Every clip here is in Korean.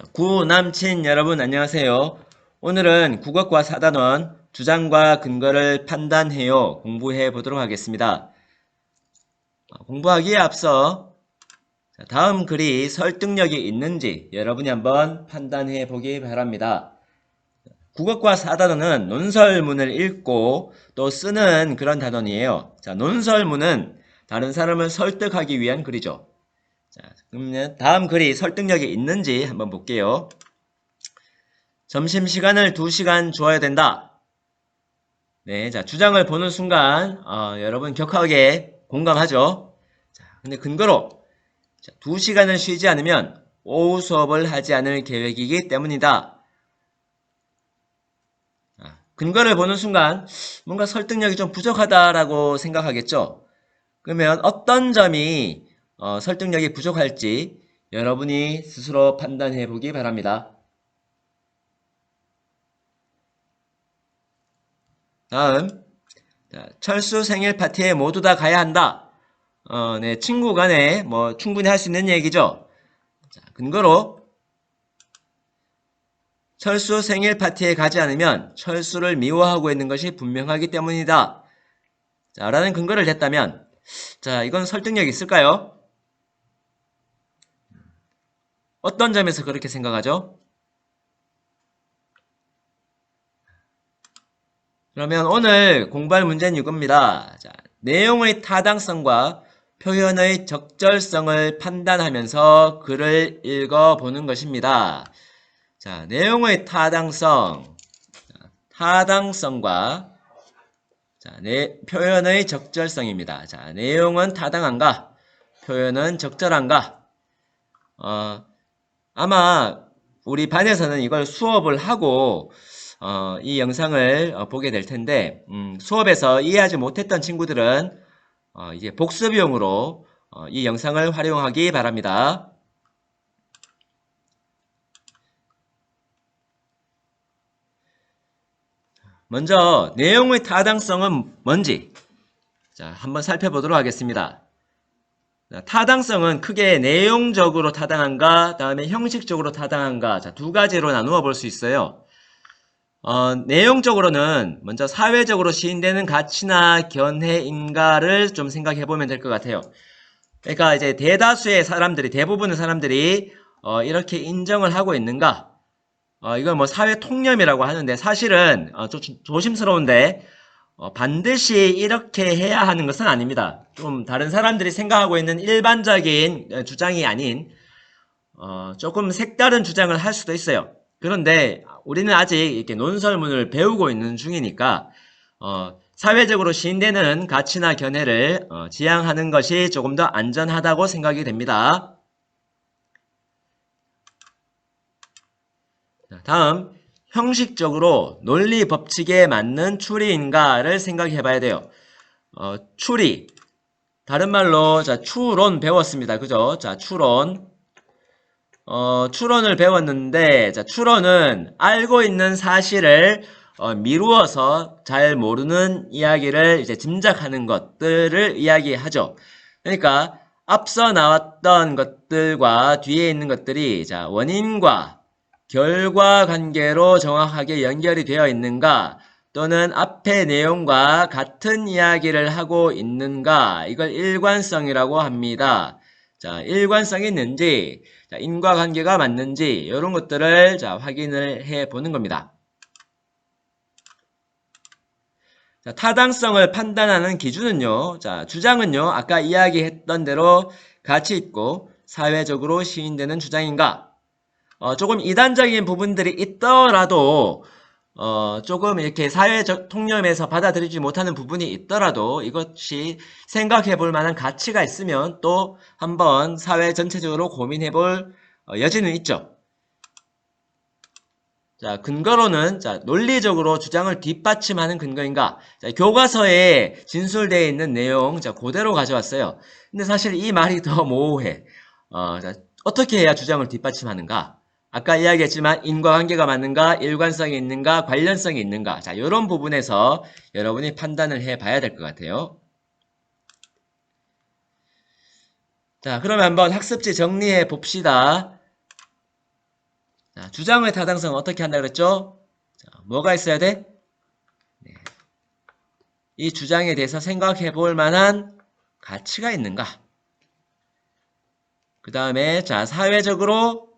구남친 여러분 안녕하세요. 오늘은 국어과 4단원 주장과 근거를 판단해요 공부해 보도록 하겠습니다. 공부하기에 앞서 다음 글이 설득력이 있는지 여러분이 한번 판단해 보기 바랍니다. 국어과 4단원은 논설문을 읽고 또 쓰는 그런 단원이에요. 자, 논설문은 다른 사람을 설득하기 위한 글이죠. 자, 그러면 다음 글이 설득력이 있는지 한번 볼게요. 점심시간을 2시간 줘야 된다. 네, 자, 주장을 보는 순간, 여러분 격하게 공감하죠? 자, 근데 근거로, 자, 2시간을 쉬지 않으면 오후 수업을 하지 않을 계획이기 때문이다. 근거를 보는 순간, 뭔가 설득력이 좀 부족하다라고 생각하겠죠? 그러면 어떤 점이 설득력이 부족할지 여러분이 스스로 판단해 보기 바랍니다. 다음, 자, 철수 생일 파티에 모두 다 가야 한다. 네, 친구 간에 뭐 충분히 할 수 있는 얘기죠. 자, 근거로 철수 생일 파티에 가지 않으면 철수를 미워하고 있는 것이 분명하기 때문이다. 자, 라는 근거를 댔다면, 자, 이건 설득력 있을까요? 어떤 점에서 그렇게 생각하죠? 그러면 오늘 공부할 문제는 이겁니다. 자, 내용의 타당성과 표현의 적절성을 판단하면서 글을 읽어보는 것입니다. 자, 내용의 타당성과 자, 표현의 적절성입니다. 자, 내용은 타당한가? 표현은 적절한가? 어, 아마 우리 반에서는 이걸 수업을 하고 이 영상을 보게 될 텐데 수업에서 이해하지 못했던 친구들은 이제 복습용으로 이 영상을 활용하기 바랍니다. 먼저 내용의 타당성은 뭔지 자, 한번 살펴보도록 하겠습니다. 타당성은 크게 내용적으로 타당한가, 다음에 형식적으로 타당한가, 자, 두 가지로 나누어 볼 수 있어요. 내용적으로는 먼저 사회적으로 시인되는 가치나 견해인가를 좀 생각해 보면 될 것 같아요. 그러니까 이제 대다수의 사람들이, 대부분의 사람들이, 이렇게 인정을 하고 있는가? 이건 뭐 사회 통념이라고 하는데 사실은, 조심스러운데, 반드시 이렇게 해야 하는 것은 아닙니다. 좀 다른 사람들이 생각하고 있는 일반적인 주장이 아닌 조금 색다른 주장을 할 수도 있어요. 그런데 우리는 아직 이렇게 논설문을 배우고 있는 중이니까 사회적으로 시인되는 가치나 견해를 지향하는 것이 조금 더 안전하다고 생각이 됩니다. 다음 형식적으로 논리 법칙에 맞는 추리인가를 생각해 봐야 돼요. 추리 다른 말로 자 추론 배웠습니다. 그죠? 자 추론 추론을 배웠는데 자 추론은 알고 있는 사실을 미루어서 잘 모르는 이야기를 이제 짐작하는 것들을 이야기하죠. 그러니까 앞서 나왔던 것들과 뒤에 있는 것들이 자 원인과 결과 관계로 정확하게 연결이 되어 있는가 또는 앞의 내용과 같은 이야기를 하고 있는가 이걸 일관성이라고 합니다. 자, 일관성이 있는지, 자, 인과관계가 맞는지 이런 것들을 자, 확인을 해 보는 겁니다. 자, 타당성을 판단하는 기준은요. 자, 주장은요. 아까 이야기했던 대로 가치 있고 사회적으로 시인되는 주장인가? 조금 이단적인 부분들이 있더라도 조금 이렇게 사회적 통념에서 받아들이지 못하는 부분이 있더라도 이것이 생각해 볼 만한 가치가 있으면 또 한번 사회 전체적으로 고민해 볼 여지는 있죠. 자, 근거로는 자, 논리적으로 주장을 뒷받침하는 근거인가? 자, 교과서에 진술되어 있는 내용 자, 그대로 가져왔어요. 근데 사실 이 말이 더 모호해. 자, 어떻게 해야 주장을 뒷받침하는가? 아까 이야기했지만 인과관계가 맞는가, 일관성이 있는가, 관련성이 있는가. 자, 이런 부분에서 여러분이 판단을 해 봐야 될 것 같아요. 자, 그러면 한번 학습지 정리해 봅시다. 자, 주장의 타당성은 어떻게 한다 그랬죠? 자, 뭐가 있어야 돼? 네. 이 주장에 대해서 생각해 볼 만한 가치가 있는가? 그 다음에, 자, 사회적으로,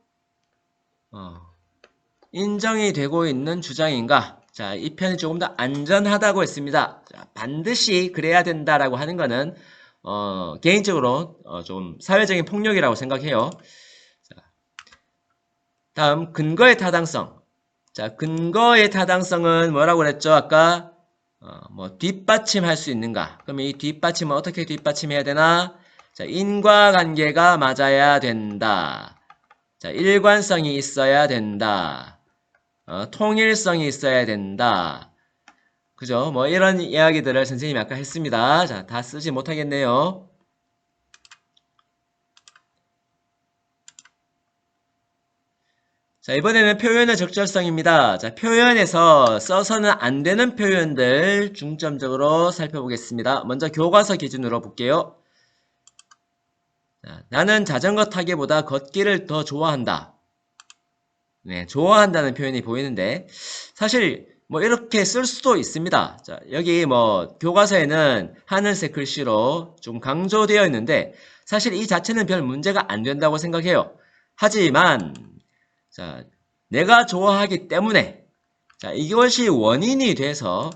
인정이 되고 있는 주장인가? 자, 이 편이 조금 더 안전하다고 했습니다. 자, 반드시 그래야 된다라고 하는 거는, 개인적으로, 좀 사회적인 폭력이라고 생각해요. 자, 다음, 근거의 타당성. 자, 근거의 타당성은 뭐라고 그랬죠? 아까, 뭐, 뒷받침할 수 있는가? 그럼 이 뒷받침은 어떻게 뒷받침해야 되나? 자, 인과관계가 맞아야 된다. 자, 일관성이 있어야 된다. 통일성이 있어야 된다. 그죠? 뭐, 이런 이야기들을 선생님이 아까 했습니다. 자, 다 쓰지 못하겠네요. 자, 이번에는 표현의 적절성입니다. 자, 표현에서 써서는 안 되는 표현들 중점적으로 살펴보겠습니다. 먼저 교과서 기준으로 볼게요. 자, 나는 자전거 타기보다 걷기를 더 좋아한다. 네, 좋아한다는 표현이 보이는데, 사실, 뭐, 이렇게 쓸 수도 있습니다. 자, 여기 뭐, 교과서에는 하늘색 글씨로 좀 강조되어 있는데, 사실 이 자체는 별 문제가 안 된다고 생각해요. 하지만, 자, 내가 좋아하기 때문에, 자, 이것이 원인이 돼서,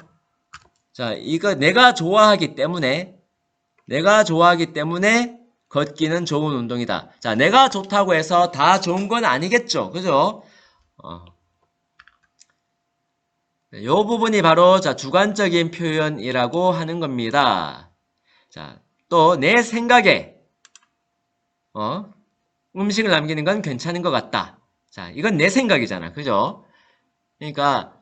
자, 이거 내가 좋아하기 때문에 걷기는 좋은 운동이다. 자, 내가 좋다고 해서 다 좋은 건 아니겠죠. 그죠? 이 부분이 바로, 자, 주관적인 표현이라고 하는 겁니다. 자, 또, 내 생각에, 음식을 남기는 건 괜찮은 것 같다. 자, 이건 내 생각이잖아. 그죠? 그러니까,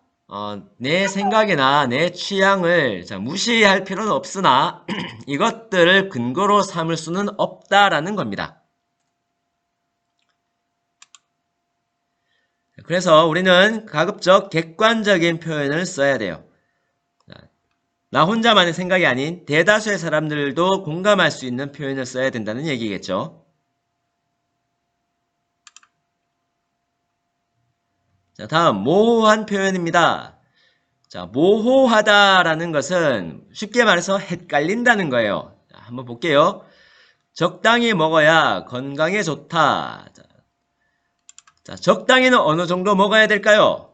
내 생각이나 내 취향을 자, 무시할 필요는 없으나, 이것들을 근거로 삼을 수는 없다라는 겁니다. 그래서 우리는 가급적 객관적인 표현을 써야 돼요. 나 혼자만의 생각이 아닌 대다수의 사람들도 공감할 수 있는 표현을 써야 된다는 얘기겠죠. 자, 다음 모호한 표현입니다. 자, 모호하다라는 것은 쉽게 말해서 헷갈린다는 거예요. 자, 한번 볼게요. 적당히 먹어야 건강에 좋다. 자, 적당히는 어느 정도 먹어야 될까요?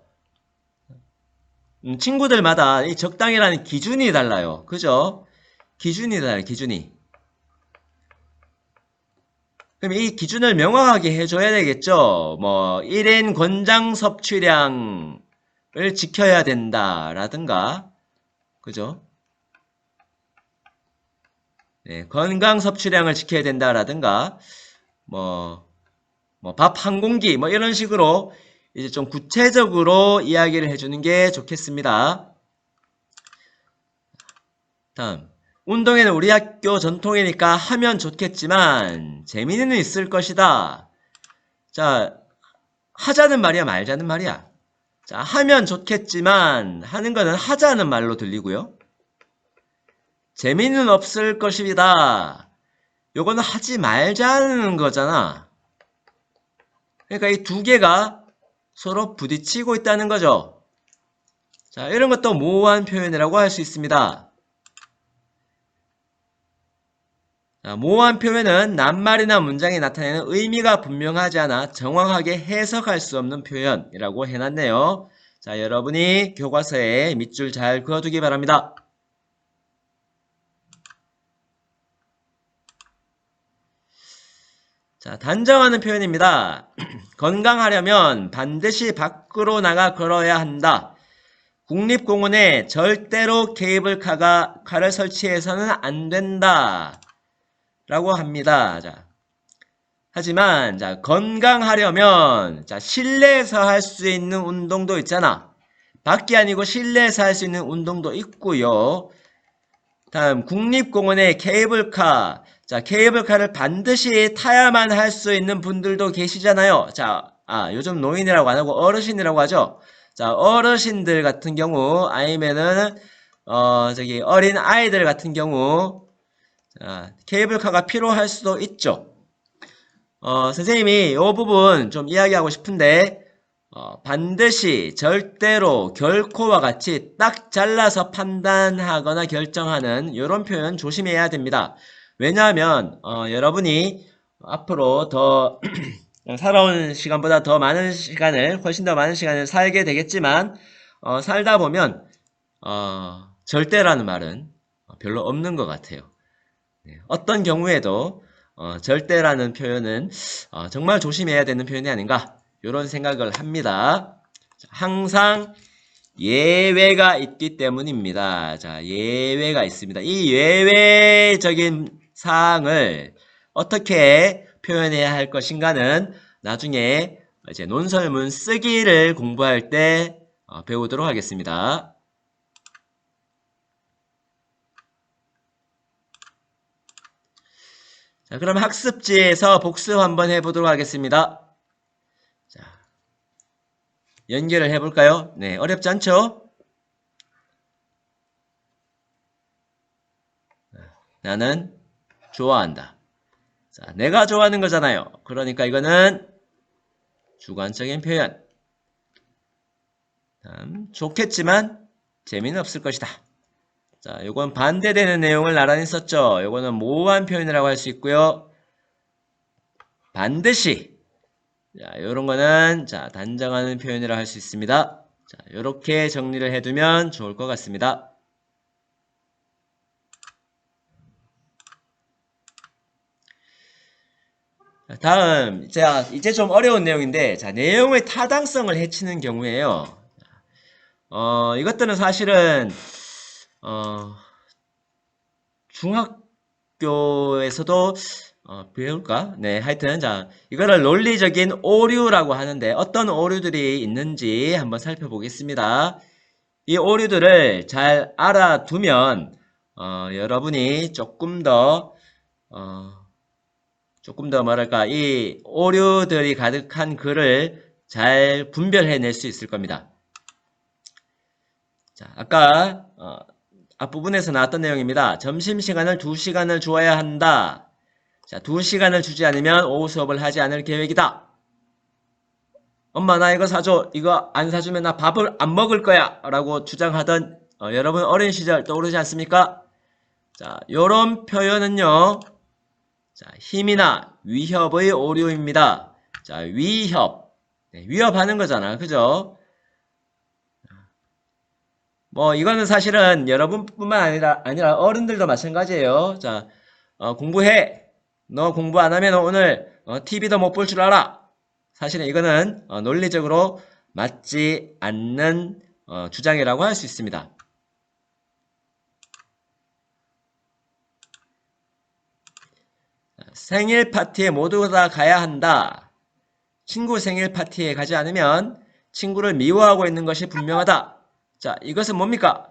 친구들마다 이 적당이라는 기준이 달라요. 그죠? 기준이 달라요, 기준이. 그럼 이 기준을 명확하게 해줘야 되겠죠? 뭐, 1인 권장 섭취량을 지켜야 된다라든가, 그죠? 네, 건강 섭취량을 지켜야 된다라든가, 밥 한 공기, 뭐 이런 식으로 이제 좀 구체적으로 이야기를 해주는 게 좋겠습니다. 다음. 운동회는 우리 학교 전통이니까 하면 좋겠지만 재미는 있을 것이다. 자, 하자는 말이야, 말자는 말이야. 자, 하면 좋겠지만 하는 거는 하자는 말로 들리고요. 재미는 없을 것이다. 요거는 하지 말자는 거잖아. 그러니까 이 두 개가 서로 부딪히고 있다는 거죠. 자, 이런 것도 모호한 표현이라고 할 수 있습니다. 자, 모호한 표현은 낱말이나 문장에 나타내는 의미가 분명하지 않아 정확하게 해석할 수 없는 표현이라고 해놨네요. 자, 여러분이 교과서에 밑줄 잘 그어두기 바랍니다. 자, 단정하는 표현입니다. 건강하려면 반드시 밖으로 나가 걸어야 한다. 국립공원에 절대로 케이블카를 설치해서는 안 된다. 라고 합니다. 자, 하지만, 자, 건강하려면, 자, 실내에서 할 수 있는 운동도 있잖아. 밖이 아니고 실내에서 할 수 있는 운동도 있고요. 다음, 국립공원에 케이블카. 자, 케이블카를 반드시 타야만 할 수 있는 분들도 계시잖아요. 자, 요즘 노인이라고 안 하고 어르신이라고 하죠. 자, 어르신들 같은 경우, 아니면은, 어린 아이들 같은 경우, 자, 케이블카가 필요할 수도 있죠. 선생님이 이 부분 좀 이야기하고 싶은데, 반드시, 절대로, 결코와 같이 딱 잘라서 판단하거나 결정하는 이런 표현 조심해야 됩니다. 왜냐하면 여러분이 앞으로 더 살아온 시간보다 더 많은 시간을, 훨씬 더 많은 시간을 살게 되겠지만 살다 보면 절대라는 말은 별로 없는 것 같아요. 네, 어떤 경우에도 절대라는 표현은 정말 조심해야 되는 표현이 아닌가 이런 생각을 합니다. 항상 예외가 있기 때문입니다. 자, 예외가 있습니다. 이 예외적인 사항을 어떻게 표현해야 할 것인가는 나중에 이제 논설문 쓰기를 공부할 때 배우도록 하겠습니다. 자, 그럼 학습지에서 복습 한번 해보도록 하겠습니다. 자, 연결을 해볼까요? 네, 어렵지 않죠? 나는 좋아한다. 자, 내가 좋아하는 거잖아요. 그러니까 이거는 주관적인 표현. 좋겠지만 재미는 없을 것이다. 자, 요건 반대되는 내용을 나란히 썼죠. 요거는 모호한 표현이라고 할 수 있고요. 반드시. 자, 요런 거는 자, 단정하는 표현이라고 할 수 있습니다. 자, 요렇게 정리를 해두면 좋을 것 같습니다. 자, 다음, 자, 이제 좀 어려운 내용인데, 자, 내용의 타당성을 해치는 경우에요. 이것들은 사실은, 중학교에서도, 배울까? 네, 하여튼, 자, 이거를 논리적인 오류라고 하는데, 어떤 오류들이 있는지 한번 살펴보겠습니다. 이 오류들을 잘 알아두면, 여러분이 조금 더 뭐랄까, 이 오류들이 가득한 글을 잘 분별해낼 수 있을 겁니다. 자, 아까 앞부분에서 나왔던 내용입니다. 점심시간을 2시간을 주어야 한다. 자, 2시간을 주지 않으면 오후 수업을 하지 않을 계획이다. 엄마 나 이거 사줘. 이거 안 사주면 나 밥을 안 먹을 거야. 라고 주장하던 여러분 어린 시절 떠오르지 않습니까? 자, 요런 표현은요. 자, 힘이나 위협의 오류입니다. 자, 위협. 네, 위협하는 거잖아. 그죠? 뭐, 이거는 사실은 여러분뿐만 아니라 어른들도 마찬가지예요. 자, 공부해. 너 공부 안 하면 오늘 TV도 못 볼 줄 알아. 사실은 이거는 논리적으로 맞지 않는 주장이라고 할 수 있습니다. 생일 파티에 모두 다 가야 한다. 친구 생일 파티에 가지 않으면 친구를 미워하고 있는 것이 분명하다. 자, 이것은 뭡니까?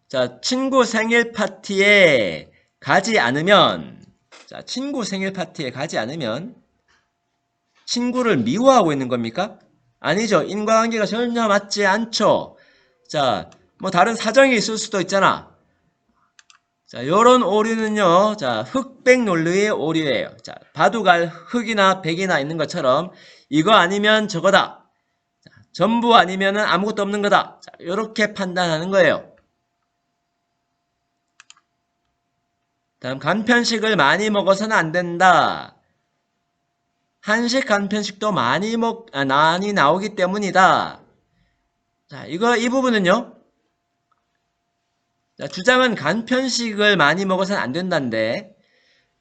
자, 친구 생일 파티에 가지 않으면, 자, 친구 생일 파티에 가지 않으면 친구를 미워하고 있는 겁니까? 아니죠. 인과관계가 전혀 맞지 않죠. 자, 뭐 다른 사정이 있을 수도 있잖아. 자, 요런 오류는요, 자, 흑백 논리의 오류예요. 자, 바둑알 흑이나 백이나 있는 것처럼 이거 아니면 저거다. 자, 전부 아니면은 아무것도 없는 거다. 자, 요렇게 판단하는 거예요. 다음, 간편식을 많이 먹어서는 안 된다. 한식 간편식도 많이 나오기 때문이다. 자, 이 부분은요, 자, 주장은 간편식을 많이 먹어서는 안 된다는데,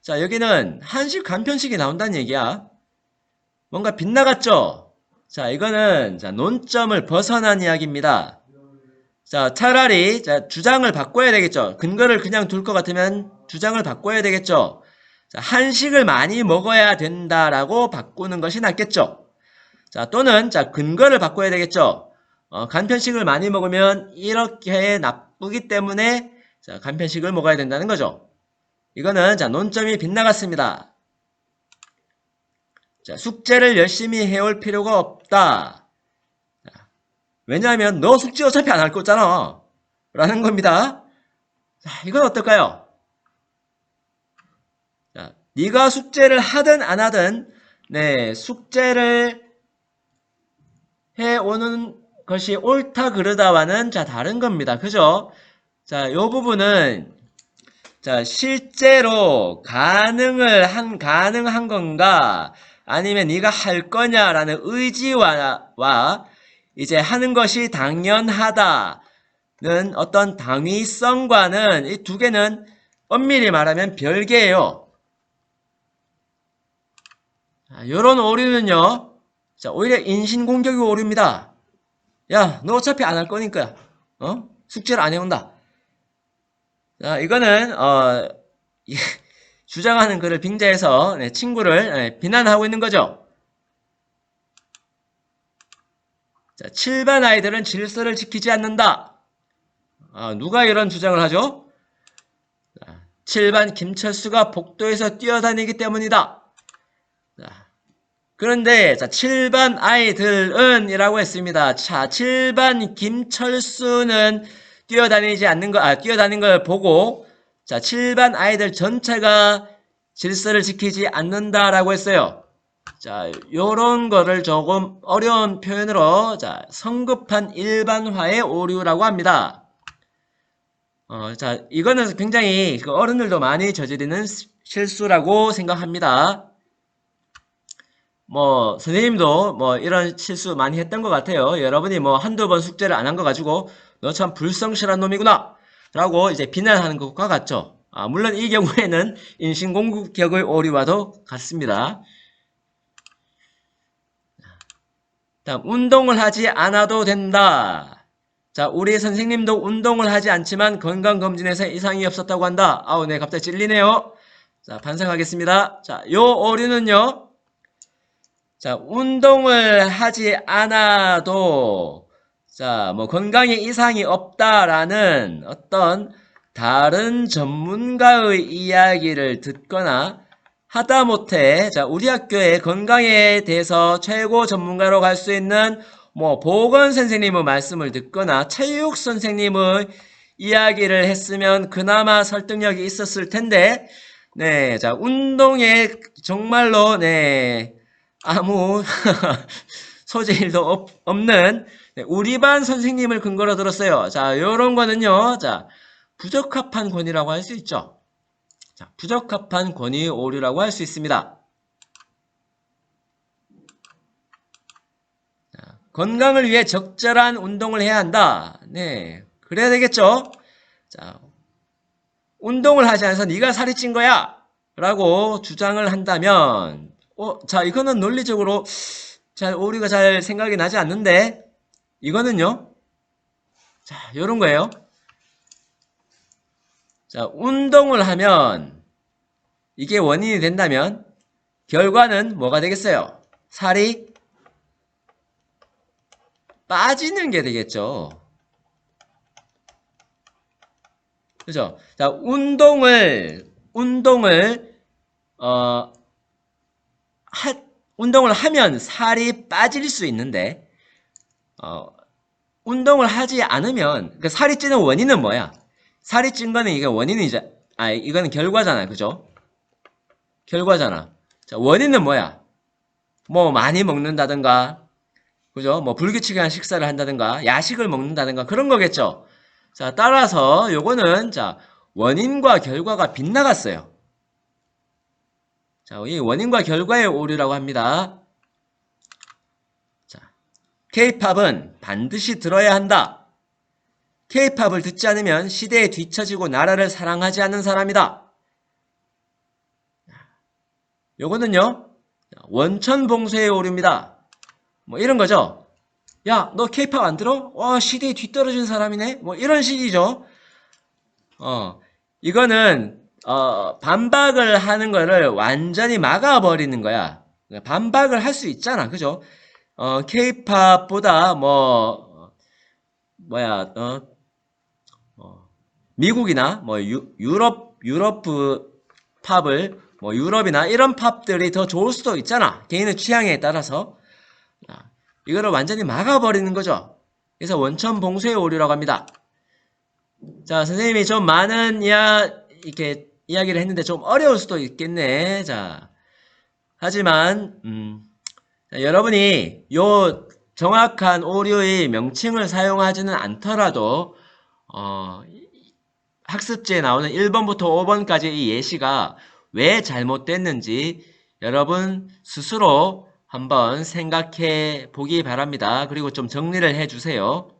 자, 여기는 한식 간편식이 나온다는 얘기야. 뭔가 빗나갔죠? 자, 이거는, 자, 논점을 벗어난 이야기입니다. 자, 차라리, 자, 주장을 바꿔야 되겠죠? 근거를 그냥 둘 것 같으면 주장을 바꿔야 되겠죠? 자, 한식을 많이 먹어야 된다라고 바꾸는 것이 낫겠죠? 자, 또는, 자, 근거를 바꿔야 되겠죠? 간편식을 많이 먹으면 이렇게 나쁘기 때문에, 자, 간편식을 먹어야 된다는 거죠. 이거는, 자, 논점이 빗나갔습니다. 자, 숙제를 열심히 해올 필요가 없다. 자, 왜냐하면 너 숙제 어차피 안 할 거잖아. 라는 겁니다. 자, 이건 어떨까요? 자, 네가 숙제를 하든 안 하든 네, 숙제를 해오는 것이 옳다 그르다와는 자 다른 겁니다. 그죠? 자, 요 부분은 자, 실제로 가능한 건가? 아니면 네가 할 거냐라는 의지와 이제 하는 것이 당연하다는 어떤 당위성과는 이 두 개는 엄밀히 말하면 별개예요. 요런 오류는요. 자, 오히려 인신공격이 오류입니다. 야, 너 어차피 안 할 거니까. 숙제를 안 해온다. 자, 이거는 주장하는 글을 빙자해서 친구를 비난하고 있는 거죠. 자, 7반 아이들은 질서를 지키지 않는다. 누가 이런 주장을 하죠? 7반 김철수가 복도에서 뛰어다니기 때문이다. 자, 그런데 자, 7반 아이들은 이라고 했습니다. 자, 7반 김철수는 뛰어다닌 걸 보고 자, 7반 아이들 전체가 질서를 지키지 않는다라고 했어요. 자, 요런 거를 조금 어려운 표현으로 자, 성급한 일반화의 오류라고 합니다. 자, 이거는 굉장히 어른들도 많이 저지르는 실수라고 생각합니다. 뭐 선생님도 뭐 이런 실수 많이 했던 것 같아요. 여러분이 뭐 한두 번 숙제를 안 한 거 가지고 너 참 불성실한 놈이구나 라고 이제 비난하는 것과 같죠. 물론 이 경우에는 인신공격의 오류와도 같습니다. 다음, 운동을 하지 않아도 된다. 자, 우리 선생님도 운동을 하지 않지만 건강검진에서 이상이 없었다고 한다. 네, 갑자기 찔리네요. 자, 반성하겠습니다. 자, 요 오류는요. 자, 운동을 하지 않아도, 자, 뭐, 건강에 이상이 없다라는 어떤 다른 전문가의 이야기를 듣거나, 하다못해, 자, 우리 학교의 건강에 대해서 최고 전문가로 갈 수 있는, 뭐, 보건 선생님의 말씀을 듣거나, 체육 선생님의 이야기를 했으면 그나마 설득력이 있었을 텐데, 네, 자, 운동에 정말로, 네, 아무 소질도 없는 우리 반 선생님을 근거로 들었어요. 자, 요런 거는요. 자, 부적합한 권위라고 할 수 있죠. 자, 부적합한 권위 오류라고 할 수 있습니다. 자, 건강을 위해 적절한 운동을 해야 한다. 네, 그래야 되겠죠. 자, 운동을 하지 않아서 네가 살이 찐 거야 라고 주장을 한다면 자, 이거는 논리적으로 오류가 잘 생각이 나지 않는데, 이거는요, 자, 요런 거예요. 자, 운동을 하면, 이게 원인이 된다면, 결과는 뭐가 되겠어요? 살이 빠지는 게 되겠죠. 그죠? 자, 운동을 하면 살이 빠질 수 있는데, 운동을 하지 않으면, 그러니까 살이 찌는 원인은 뭐야? 살이 찐 거는 이게 원인이자, 이거는 결과잖아. 그죠? 결과잖아. 자, 원인은 뭐야? 뭐, 많이 먹는다든가, 그죠? 뭐, 불규칙한 식사를 한다든가, 야식을 먹는다든가, 그런 거겠죠? 자, 따라서 요거는, 자, 원인과 결과가 빗나갔어요. 자, 이 원인과 결과의 오류라고 합니다. 자, K-팝은 반드시 들어야 한다. K-팝을 듣지 않으면 시대에 뒤처지고 나라를 사랑하지 않는 사람이다. 요거는요, 원천봉쇄의 오류입니다. 뭐 이런 거죠. 야, 너 K-팝 안 들어? 와, 시대에 뒤떨어진 사람이네? 뭐 이런 식이죠. 이거는 반박을 하는 거를 완전히 막아버리는 거야. 반박을 할 수 있잖아. 그죠? K-팝보다 미국이나 유럽 팝을 유럽이나 이런 팝들이 더 좋을 수도 있잖아. 개인의 취향에 따라서. 이거를 완전히 막아버리는 거죠. 그래서 원천 봉쇄의 오류라고 합니다. 자, 선생님이 좀 많은 이렇게 이야기를 했는데 좀 어려울 수도 있겠네. 자, 하지만, 여러분이 요 정확한 오류의 명칭을 사용하지는 않더라도, 학습지에 나오는 1번부터 5번까지 이 예시가 왜 잘못됐는지 여러분 스스로 한번 생각해 보기 바랍니다. 그리고 좀 정리를 해 주세요.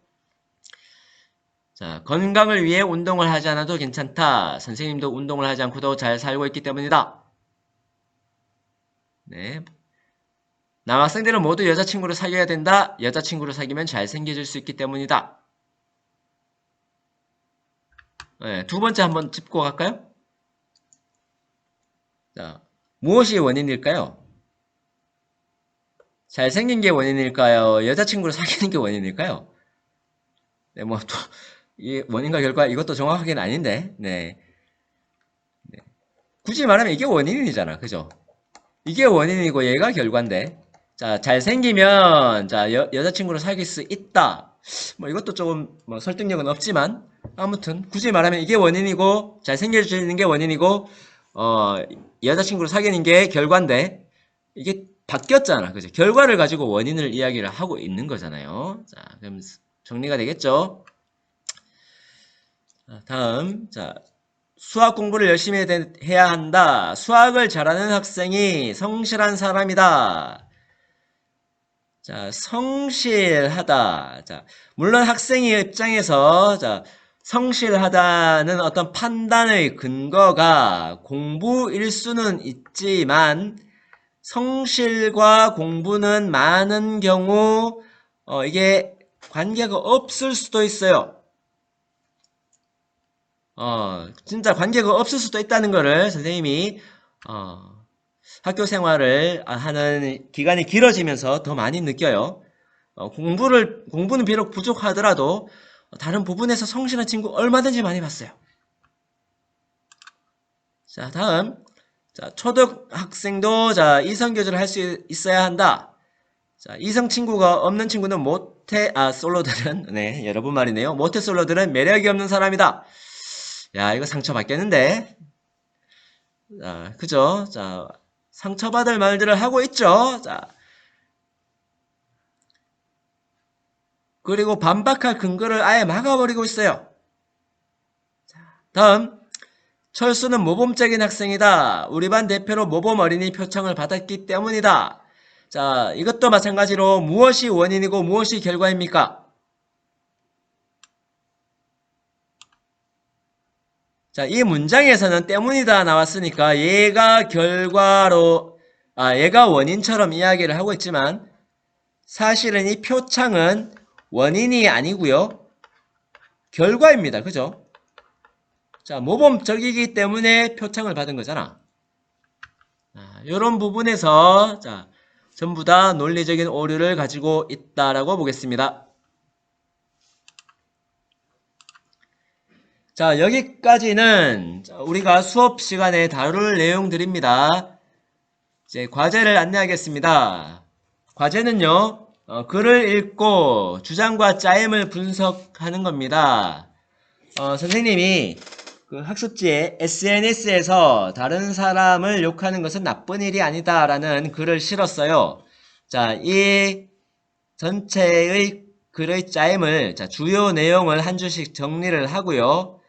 자, 건강을 위해 운동을 하지 않아도 괜찮다. 선생님도 운동을 하지 않고도 잘 살고 있기 때문이다. 네. 남학생들은 모두 여자친구를 사귀어야 된다. 여자친구를 사귀면 잘생겨질 수 있기 때문이다. 네, 두 번째 한번 짚고 갈까요? 자, 무엇이 원인일까요? 잘생긴 게 원인일까요? 여자친구를 사귀는 게 원인일까요? 네, 뭐, 또, 이 원인과 결과 이것도 정확하게는 아닌데, 네. 네. 굳이 말하면 이게 원인이잖아. 그죠? 이게 원인이고 얘가 결과인데. 자, 잘생기면, 자, 여자친구를 사귈 수 있다. 뭐 이것도 조금 뭐 설득력은 없지만, 아무튼, 굳이 말하면 이게 원인이고, 잘생겨지는 게 원인이고, 여자친구를 사귀는 게 결과인데, 이게 바뀌었잖아. 그죠? 결과를 가지고 원인을 이야기를 하고 있는 거잖아요. 자, 그럼 정리가 되겠죠? 다음, 자, 수학 공부를 열심히 해야 한다. 수학을 잘하는 학생이 성실한 사람이다. 자, 성실하다. 자, 물론 학생의 입장에서, 자, 성실하다는 어떤 판단의 근거가 공부일 수는 있지만, 성실과 공부는 많은 경우, 이게 관계가 없을 수도 있어요. 진짜 관계가 없을 수도 있다는 거를 선생님이, 학교 생활을 하는 기간이 길어지면서 더 많이 느껴요. 공부는 비록 부족하더라도 다른 부분에서 성실한 친구 얼마든지 많이 봤어요. 자, 다음. 자, 초등학생도 자, 이성 교제를 할 수 있어야 한다. 자, 이성 친구가 없는 친구는 솔로들은, 네, 여러분 말이네요. 모태솔로들은 매력이 없는 사람이다. 야, 이거 상처받겠는데? 자, 그죠? 자, 상처받을 말들을 하고 있죠? 자, 그리고 반박할 근거를 아예 막아버리고 있어요. 자, 다음. 철수는 모범적인 학생이다. 우리 반 대표로 모범 어린이 표창을 받았기 때문이다. 자, 이것도 마찬가지로 무엇이 원인이고 무엇이 결과입니까? 자, 이 문장에서는 때문이다 나왔으니까 얘가 얘가 원인처럼 이야기를 하고 있지만 사실은 이 표창은 원인이 아니고요. 결과입니다. 그죠? 자, 모범적이기 때문에 표창을 받은 거잖아. 이런 부분에서 자, 전부 다 논리적인 오류를 가지고 있다라고 보겠습니다. 자, 여기까지는 우리가 수업 시간에 다룰 내용들입니다. 이제 과제를 안내하겠습니다. 과제는요, 글을 읽고 주장과 짜임을 분석하는 겁니다. 선생님이 그 학습지에 SNS에서 다른 사람을 욕하는 것은 나쁜 일이 아니다라는 글을 실었어요. 자, 이 전체의 글의 짜임을, 자, 주요 내용을 한 줄씩 정리를 하고요.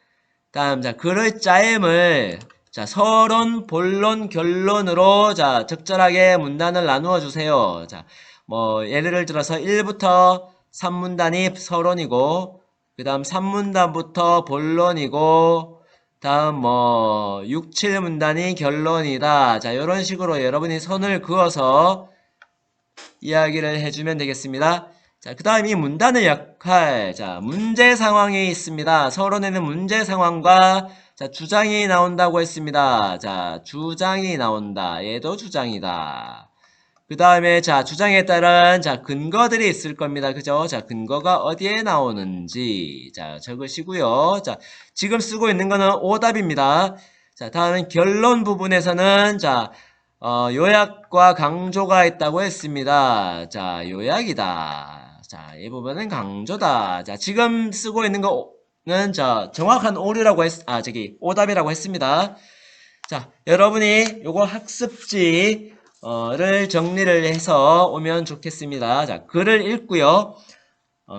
다음, 자, 글의 짜임을, 자, 서론, 본론, 결론으로, 자, 적절하게 문단을 나누어 주세요. 자, 뭐, 예를 들어서 1부터 3문단이 서론이고, 그 다음 3문단부터 본론이고, 다음 뭐, 6, 7문단이 결론이다. 자, 이런 식으로 여러분이 선을 그어서 이야기를 해주면 되겠습니다. 자, 그 다음 이 문단의 역할. 자, 문제 상황이 있습니다. 서론에는 문제 상황과 자, 주장이 나온다고 했습니다. 자, 주장이 나온다. 얘도 주장이다. 그 다음에 자, 주장에 따른 자, 근거들이 있을 겁니다. 그죠? 자, 근거가 어디에 나오는지 자, 적으시고요. 자, 지금 쓰고 있는 거는 오답입니다. 자, 다음은 결론 부분에서는 자, 요약과 강조가 있다고 했습니다. 자, 요약이다. 자, 이 부분은 강조다. 자, 지금 쓰고 있는 거는 자, 정확한 오류라고 오답이라고 했습니다. 자, 여러분이 요거 학습지 를 정리를 해서 오면 좋겠습니다. 자, 글을 읽고요.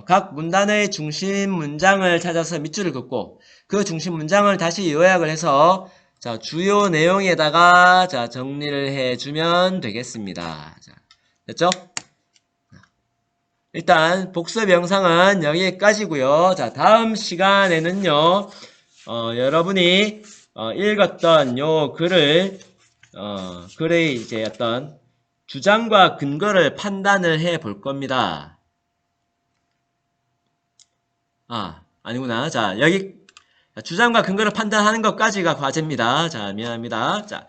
각 문단의 중심 문장을 찾아서 밑줄을 긋고 그 중심 문장을 다시 요약을 해서 자, 주요 내용에다가 자, 정리를 해주면 되겠습니다. 자, 됐죠? 일단 복습 영상은 여기까지고요. 자, 다음 시간에는요. 여러분이 읽었던 요 글을 글의 이제 어떤 주장과 근거를 판단을 해 볼 겁니다. 아니구나. 자, 여기 주장과 근거를 판단하는 것까지가 과제입니다. 자, 미안합니다. 자,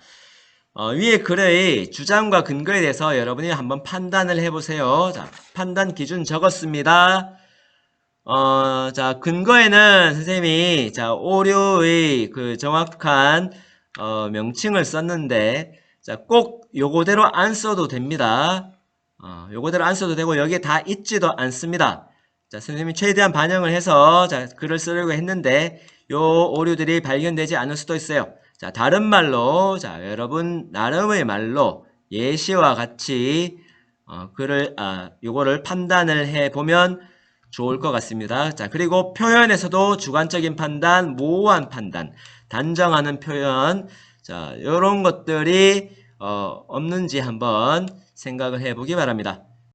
위에 글의 주장과 근거에 대해서 여러분이 한번 판단을 해보세요. 자, 판단 기준 적었습니다. 자, 근거에는 선생님이 자, 오류의 그 정확한 명칭을 썼는데 자, 꼭 요거대로 안 써도 됩니다. 요거대로 안 써도 되고 여기에 다 있지도 않습니다. 자, 선생님이 최대한 반영을 해서 자, 글을 쓰려고 했는데 요 오류들이 발견되지 않을 수도 있어요. 자, 다른 말로 자, 여러분 나름의 말로 예시와 같이 글을 요거를 판단을 해 보면 좋을 것 같습니다. 자, 그리고 표현에서도 주관적인 판단, 모호한 판단, 단정하는 표현, 자, 요런 것들이 없는지 한번 생각을 해 보기 바랍니다.